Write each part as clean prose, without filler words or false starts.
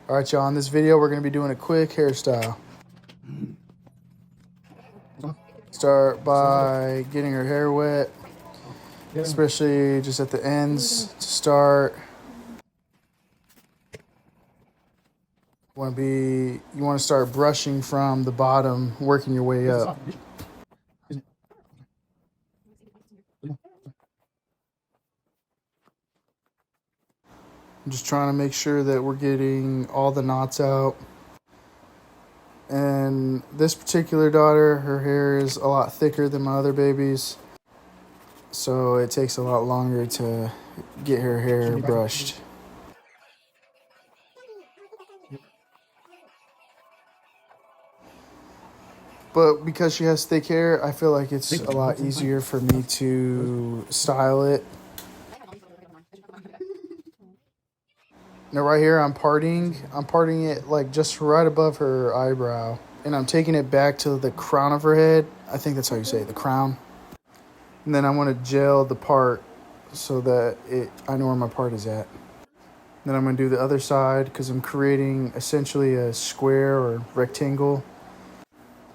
All right, y'all, in this video, we're going to be doing a quick hairstyle. Start by getting her hair wet, especially just at the ends to start. You want to start brushing from the bottom, working your way up. I'm just trying to make sure that we're getting all the knots out. And this particular daughter, her hair is a lot thicker than my other babies, so it takes a lot longer to get her hair brushed. But because she has thick hair, I feel like it's a lot easier for me to style it. Now right here, I'm parting it like just right above her eyebrow. And I'm taking it back to the crown of her head. I think that's how you say it, the crown. And then I want to gel the part so that I know where my part is at. Then I'm going to do the other side because I'm creating essentially a square or rectangle.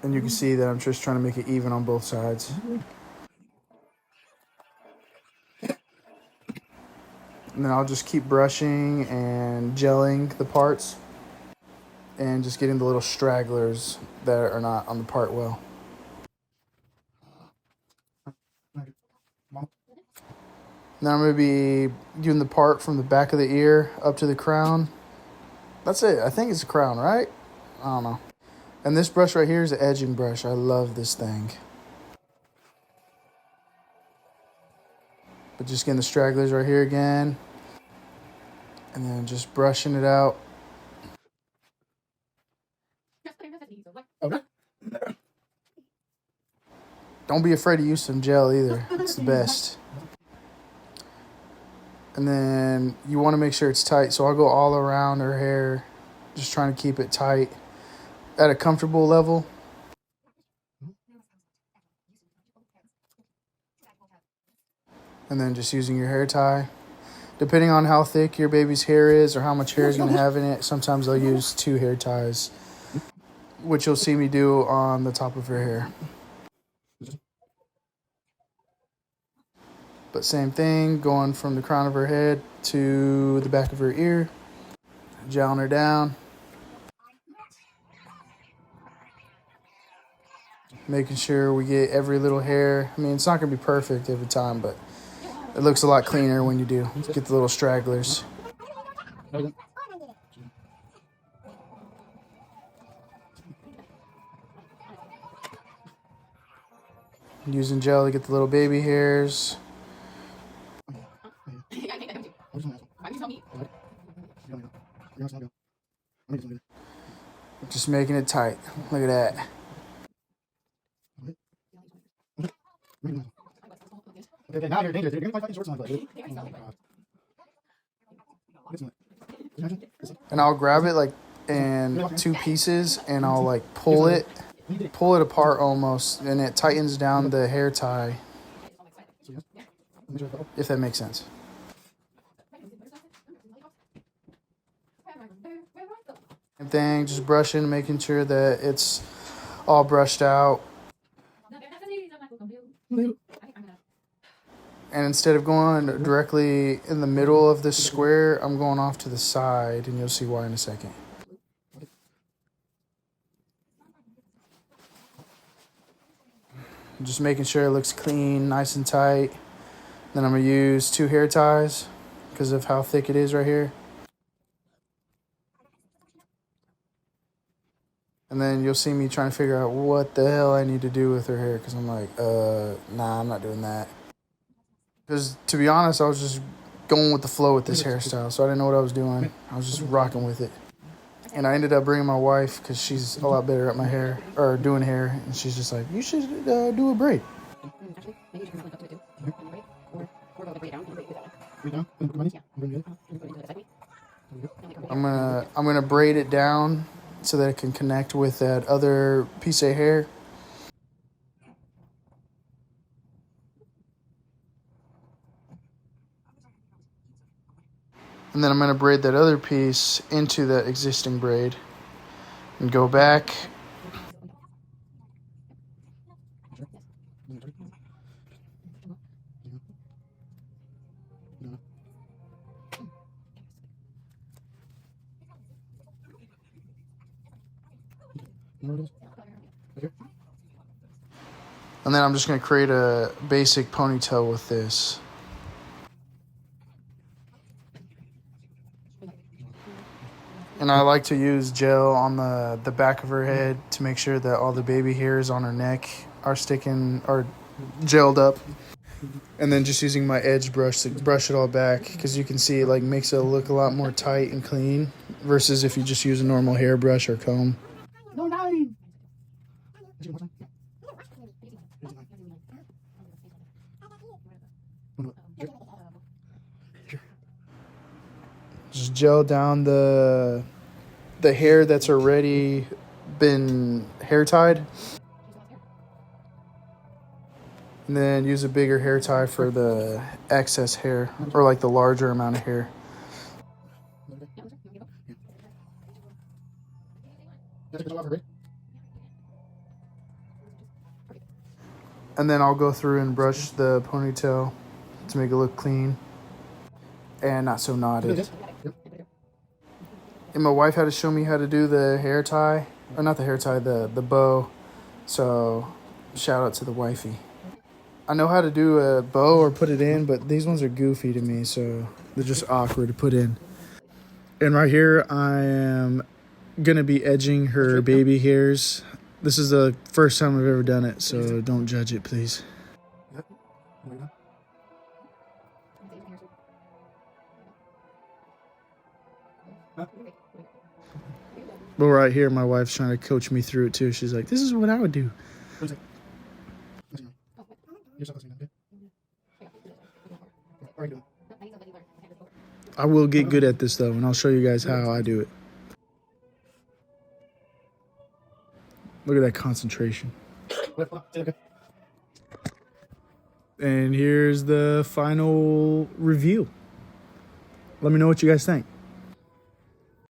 And you can see that I'm just trying to make it even on both sides. And then I'll just keep brushing and gelling the parts and just getting the little stragglers that are not on the part well. Now I'm going to be doing the part from the back of the ear up to the crown. That's it. I think it's a crown, right? I don't know. And this brush right here is an edging brush. I love this thing. But just getting the stragglers right here again. And then just brushing it out. Don't be afraid to use some gel either. It's the best. And then you want to make sure it's tight. So I'll go all around her hair, just trying to keep it tight at a comfortable level. And then just using your hair tie. Depending on how thick your baby's hair is or how much hair is going to have in it, sometimes I'll use 2 hair ties, which you'll see me do on the top of her hair. But same thing, going from the crown of her head to the back of her ear, gelling her down. Making sure we get every little hair. I mean, it's not going to be perfect every time, but it looks a lot cleaner when you do. Get the little stragglers. Using gel to get the little baby hairs. Just making it tight. Look at that. Okay, now you're dangerous. You're gonna find shorts on and I'll grab it like in 2 pieces and I'll like pull it apart almost, and it tightens down the hair tie, if that makes sense. Same thing, just brushing, making sure that it's all brushed out. And instead of going directly in the middle of this square, I'm going off to the side, and you'll see why in a second. Just making sure it looks clean, nice and tight. Then I'm going to use 2 hair ties because of how thick it is right here. And then you'll see me trying to figure out what the hell I need to do with her hair because I'm like, nah, I'm not doing that. Because to be honest, I was just going with the flow with this hairstyle, so I didn't know what I was doing. I was just rocking with it. And I ended up bringing my wife because she's a lot better at my hair, or doing hair, and she's just like, you should do a braid. I'm gonna braid it down so that it can connect with that other piece of hair. And And then I'm going to braid that other piece into that existing braid and go back. And then I'm just going to create a basic ponytail with this. And I like to use gel on the back of her head to make sure that all the baby hairs on her neck are gelled up. And then just using my edge brush to brush it all back, because you can see it like makes it look a lot more tight and clean versus if you just use a normal hairbrush or comb. Just gel down the hair that's already been hair tied. And then use a bigger hair tie for the excess hair, or like the larger amount of hair. And then I'll go through and brush the ponytail to make it look clean and not so knotted. And my wife had to show me how to do the hair tie, or not the hair tie, the bow. So shout out to the wifey. I know how to do a bow or put it in, but these ones are goofy to me, so they're just awkward to put in. And right here, I am gonna be edging her baby hairs. This is the first time I've ever done it, so don't judge it, please. But right here, my wife's trying to coach me through it too. She's like, this is what I would do. I will get good at this though, and I'll show you guys how I do it. Look at that concentration. And here's the final review. Let me know what you guys think.